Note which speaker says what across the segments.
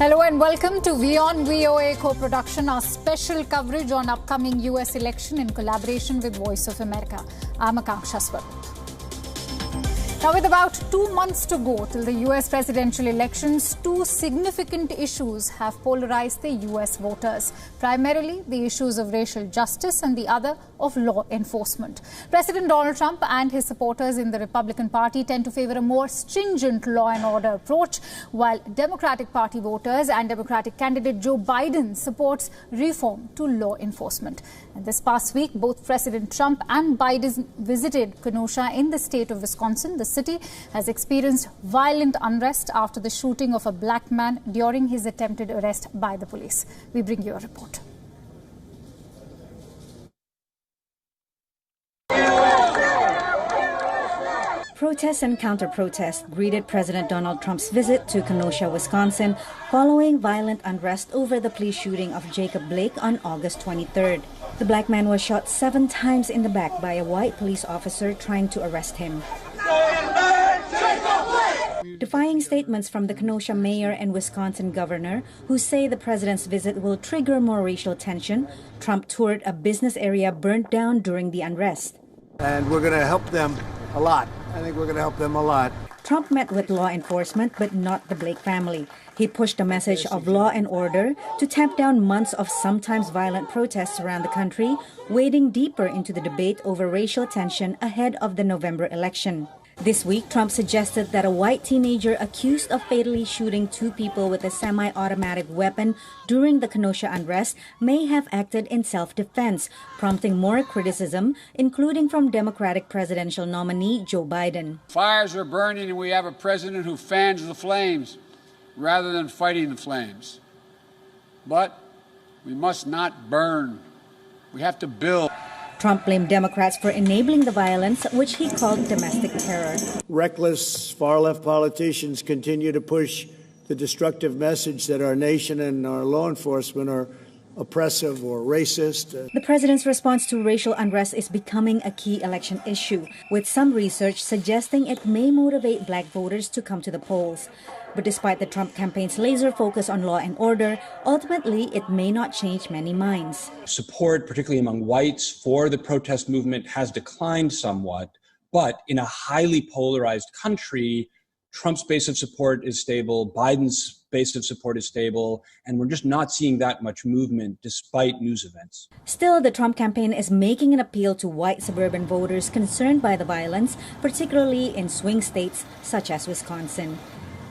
Speaker 1: Hello and welcome to WION VOA co-production, our special coverage on upcoming US election in collaboration with Voice of America. I'm Akanksha Swarup. Now, with about 2 months to go till the US presidential elections, two significant issues have polarized the US voters. Primarily, the issues of racial justice and the other of law enforcement. President Donald Trump and his supporters in the Republican Party tend to favor a more stringent law and order approach, while Democratic Party voters and Democratic candidate Joe Biden supports reform to law enforcement. And this past week, both President Trump and Biden visited Kenosha in the state of Wisconsin. The city has experienced violent unrest after the shooting of a black man during his attempted arrest by the police. We bring you a report.
Speaker 2: Protests and counter-protests greeted President Donald Trump's visit to Kenosha, Wisconsin, following violent unrest over the police shooting of Jacob Blake on August 23rd. The black man was shot 7 times in the back by a white police officer trying to arrest him. Defying statements from the Kenosha mayor and Wisconsin governor, who say the president's visit will trigger more racial tension, Trump toured a business area burnt down during the unrest.
Speaker 3: And we're going to help them a lot. I think we're going to help them a lot.
Speaker 2: Trump met with law enforcement, but not the Blake family. He pushed a message of law and order to tamp down months of sometimes violent protests around the country, wading deeper into the debate over racial tension ahead of the November election. This week, Trump suggested that a white teenager accused of fatally shooting 2 people with a semi-automatic weapon during the Kenosha unrest may have acted in self-defense, prompting more criticism, including from Democratic presidential nominee Joe Biden.
Speaker 4: Fires are burning and we have a president who fans the flames rather than fighting the flames. But we must not burn. We have to build.
Speaker 2: Trump blamed Democrats for enabling the violence, which he called domestic terror.
Speaker 3: Reckless far-left politicians continue to push the destructive message that our nation and our law enforcement are oppressive or racist.
Speaker 2: The president's response to racial unrest is becoming a key election issue, with some research suggesting it may motivate black voters to come to the polls. But despite the Trump campaign's laser focus on law and order, ultimately it may not change many minds.
Speaker 5: Support, particularly among whites, for the protest movement has declined somewhat, but in a highly polarized country, Trump's base of support is stable, Biden's base of support is stable, and we're just not seeing that much movement despite news events.
Speaker 2: Still, the Trump campaign is making an appeal to white suburban voters concerned by the violence, particularly in swing states such as Wisconsin.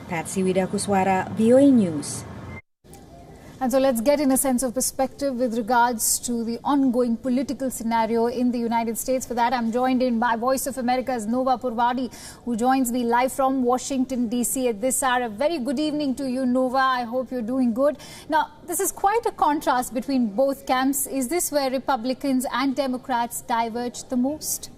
Speaker 2: Patsy Widakuswara, VOA News.
Speaker 1: And so let's get in a sense of perspective with regards to the ongoing political scenario in the United States. For that, I'm joined in by Voice of America's Nova Poerwadi, who joins me live from Washington, D.C. at this hour. A very good evening to you, Nova. I hope you're doing good. Now, this is quite a contrast between both camps. Is this where Republicans and Democrats diverge the most?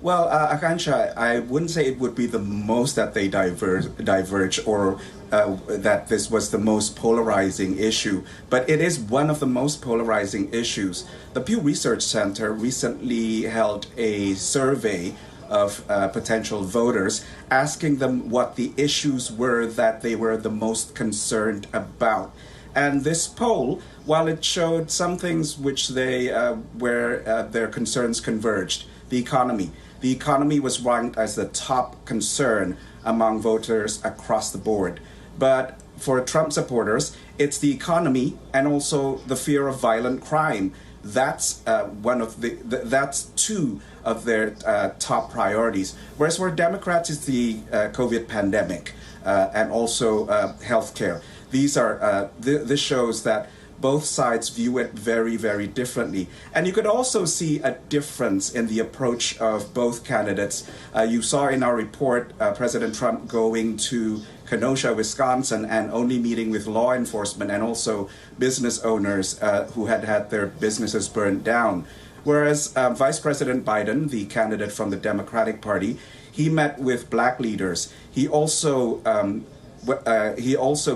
Speaker 6: Well, Akansha, I wouldn't say it would be the most that they diverge or that this was the most polarizing issue, but it is one of the most polarizing issues. The Pew Research Center recently held a survey of potential voters, asking them what the issues were that they were the most concerned about. And this poll, while it showed some things which they where their concerns converged, the economy. The economy was ranked as the top concern among voters across the board. But for Trump supporters, it's the economy and also the fear of violent crime. That's that's 2 of their top priorities. Whereas for Democrats, it's the COVID pandemic and also healthcare. These are this shows that both sides view it very, very differently. And you could also see a difference in the approach of both candidates. You saw in our report President Trump going to Kenosha, Wisconsin, and only meeting with law enforcement and also business owners who had had their businesses burned down. Whereas Vice President Biden, the candidate from the Democratic Party, he met with black leaders. He also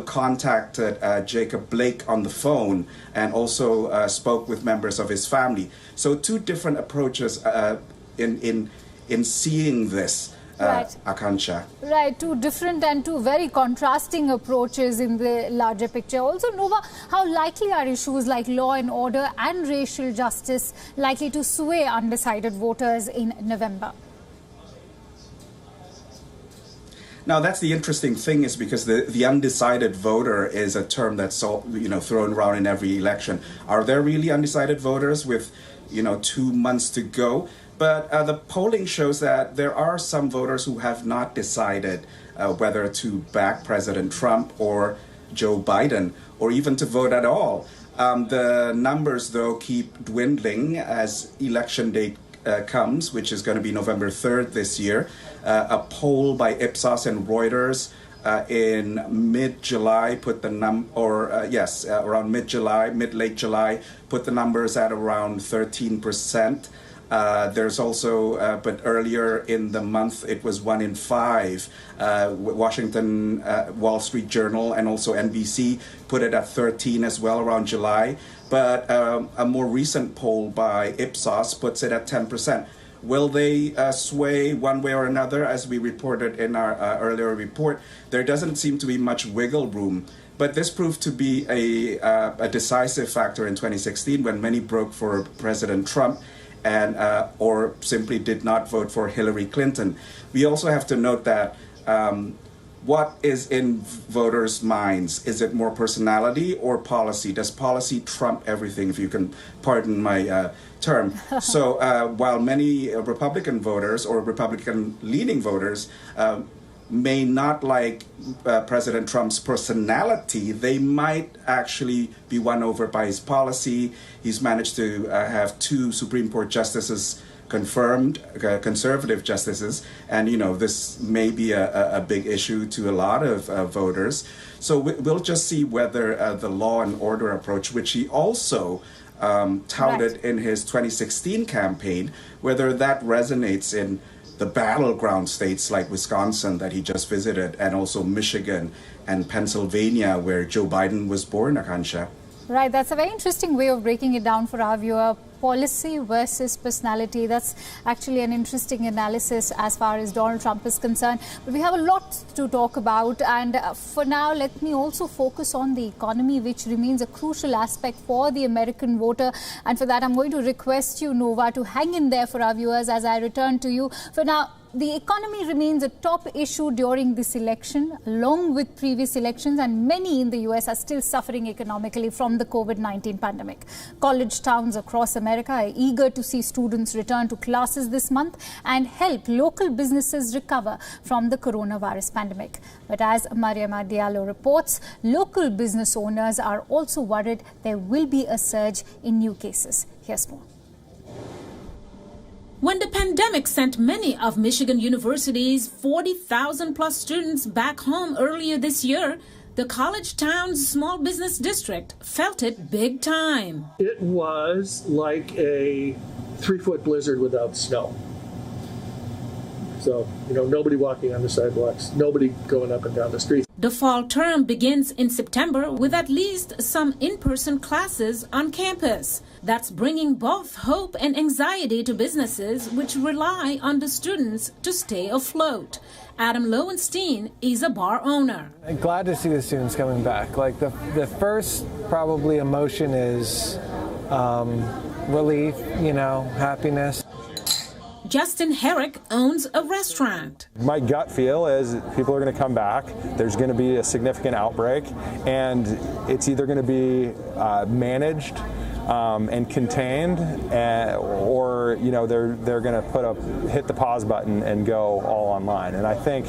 Speaker 6: contacted Jacob Blake on the phone and also spoke with members of his family. So 2 different approaches in seeing this. Akansha.
Speaker 1: Right, two different and two very contrasting approaches in the larger picture. Also, Nova, how likely are issues like law and order and racial justice likely to sway undecided voters in November?
Speaker 6: Now, that's the interesting thing, is because the undecided voter is a term that's thrown around in every election. Are there really undecided voters with 2 months to go? But the polling shows that there are some voters who have not decided whether to back President Trump or Joe Biden, or even to vote at all. The numbers, though, keep dwindling as election day comes, which is going to be November 3rd this year. A poll by Ipsos and Reuters in mid-July put the around mid-late July, put the numbers at around 13%. There's also, but earlier in the month, it was 1 in 5. Washington, Wall Street Journal, and also NBC put it at 13 as well around July. But a more recent poll by Ipsos puts it at 10%. Will they sway one way or another, as we reported in our earlier report? There doesn't seem to be much wiggle room. But this proved to be a decisive factor in 2016, when many broke for President Trump and or simply did not vote for Hillary Clinton. We also have to note that what is in voters' minds? Is it more personality or policy? Does policy trump everything, if you can pardon my term? So while many Republican voters or Republican-leaning voters may not like President Trump's personality, they might actually be won over by his policy. He's managed to have 2 Supreme Court justices confirmed, conservative justices, and this may be a big issue to a lot of voters. So we'll just see whether the law and order approach, which he also touted in his 2016 campaign, whether that resonates in the battleground states like Wisconsin that he just visited, and also Michigan and Pennsylvania, where Joe Biden was born, Akansha.
Speaker 1: Right, that's a very interesting way of breaking it down for our viewer. Policy versus personality. That's actually an interesting analysis as far as Donald Trump is concerned. But we have a lot to talk about. And for now, let me also focus on the economy, which remains a crucial aspect for the American voter. And for that, I'm going to request you, Nova, to hang in there for our viewers as I return to you. For now, the economy remains a top issue during this election, along with previous elections, and many in the US are still suffering economically from the COVID-19 pandemic. College towns across America are eager to see students return to classes this month and help local businesses recover from the coronavirus pandemic. But as Mariama Diallo reports, local business owners are also worried there will be a surge in new cases. Here's more.
Speaker 7: When the pandemic sent many of Michigan University's 40,000 plus students back home earlier this year, the college town's small business district felt it big time.
Speaker 8: It was like a 3-foot blizzard without snow. So, nobody walking on the sidewalks, nobody going up and down the streets.
Speaker 7: The fall term begins in September with at least some in-person classes on campus. That's bringing both hope and anxiety to businesses which rely on the students to stay afloat. Adam Lowenstein is a bar owner.
Speaker 9: I'm glad to see the students coming back. Like the first probably emotion is relief, happiness.
Speaker 7: Justin Herrick owns a restaurant.
Speaker 10: My gut feel is people are going to come back. There's going to be a significant outbreak, and it's either going to be managed and contained, or they're going to hit the pause button and go all online. And I think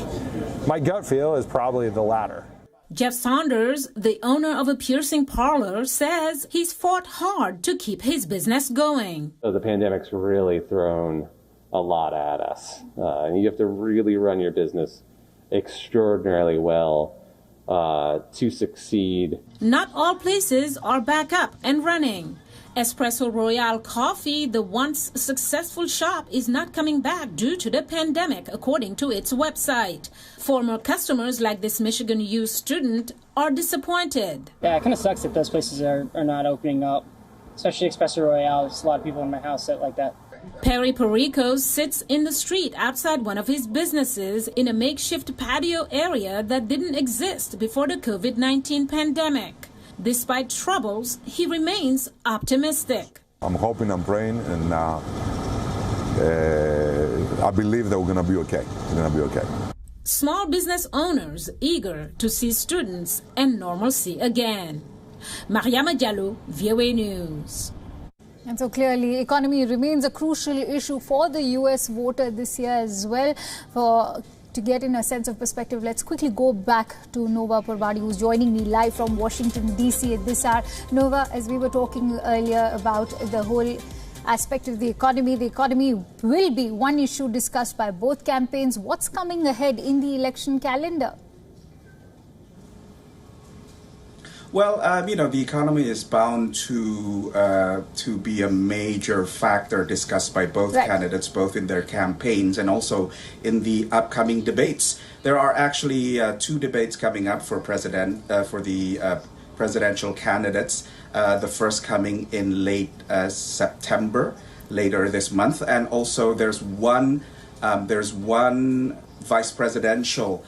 Speaker 10: my gut feel is probably the latter.
Speaker 7: Jeff Saunders, the owner of a piercing parlor, says he's fought hard to keep his business going.
Speaker 11: So the pandemic's really thrown a lot at us. And you have to really run your business extraordinarily well to succeed.
Speaker 7: Not all places are back up and running. Espresso Royale Coffee, the once successful shop, is not coming back due to the pandemic, according to its website. Former customers like this Michigan U student are disappointed.
Speaker 12: Yeah, it kind of sucks that those places are not opening up, especially Espresso Royale. There's a lot of people in my house that like that.
Speaker 7: Perry Perico sits in the street outside one of his businesses in a makeshift patio area that didn't exist before the COVID-19 pandemic. Despite troubles, he remains optimistic.
Speaker 12: I'm hoping, I'm praying, and I believe that we're going to be okay. We're going to be okay.
Speaker 7: Small business owners eager to see students and normalcy again. Mariama Diallo, VOA News.
Speaker 1: And so clearly, economy remains a crucial issue for the U.S. voter this year as well. To get in a sense of perspective, let's quickly go back to Nova Poerwadi, who's joining me live from Washington, D.C. at this hour. Nova, as we were talking earlier about the whole aspect of the economy will be one issue discussed by both campaigns. What's coming ahead in the election calendar?
Speaker 6: Well, the economy is bound to be a major factor discussed by both candidates, both in their campaigns and also in the upcoming debates. There are actually two debates coming up for the presidential candidates. The first coming in late September, later this month, and also there's one vice presidential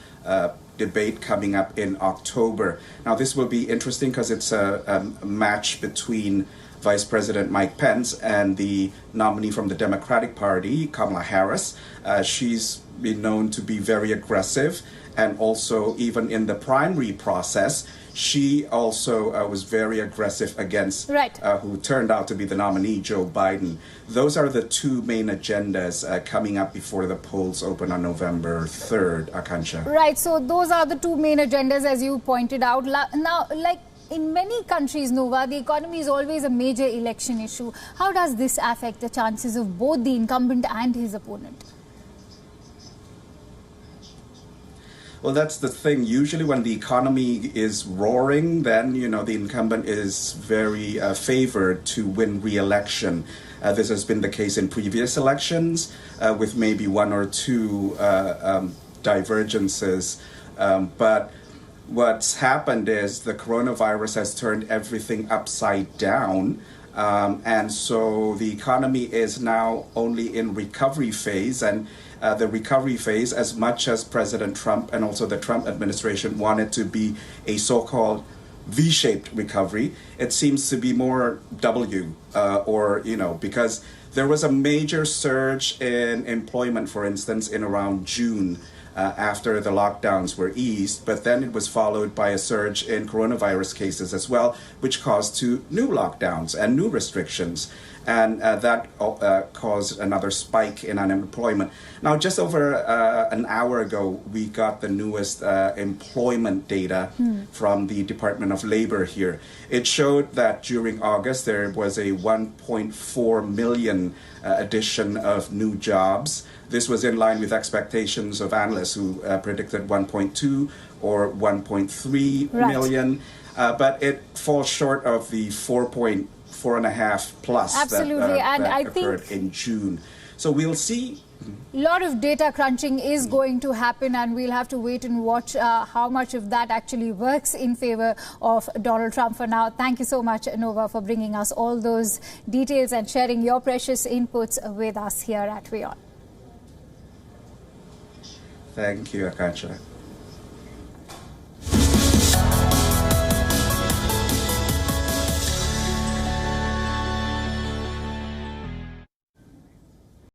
Speaker 6: debate coming up in October. Now, this will be interesting because it's a match between Vice President Mike Pence and the nominee from the Democratic Party, Kamala Harris. She's been known to be very aggressive, and also even in the primary process, she also was very aggressive against who turned out to be the nominee, Joe Biden. Those are the two main agendas coming up before the polls open on November 3rd, Akansha.
Speaker 1: Right, so those are the two main agendas, as you pointed out. Now, like in many countries, Nova, the economy is always a major election issue. How does this affect the chances of both the incumbent and his opponent?
Speaker 6: Well, that's the thing. Usually when the economy is roaring, then, the incumbent is very favored to win re-election. This has been the case in previous elections with maybe one or two divergences. But what's happened is the coronavirus has turned everything upside down. And so the economy is now only in recovery phase, and the recovery phase, as much as President Trump and also the Trump administration wanted to be a so-called V-shaped recovery, it seems to be more W, because there was a major surge in employment, for instance, in around June after the lockdowns were eased, but then it was followed by a surge in coronavirus cases as well, which caused two new lockdowns and new restrictions. And that caused another spike in unemployment. Now, just over an hour ago, we got the newest employment data from the Department of Labor here. It showed that during August, there was a 1.4 million addition of new jobs. This was in line with expectations of analysts who predicted 1.2 or 1.3 million. But it falls short of the 4.5 plus that occurred in June. So we'll see.
Speaker 1: A lot of data crunching is going to happen, and we'll have to wait and watch how much of that actually works in favor of Donald Trump. For now, thank you so much, Nova, for bringing us all those details and sharing your precious inputs with us here at WION.
Speaker 6: Thank you, Akansha.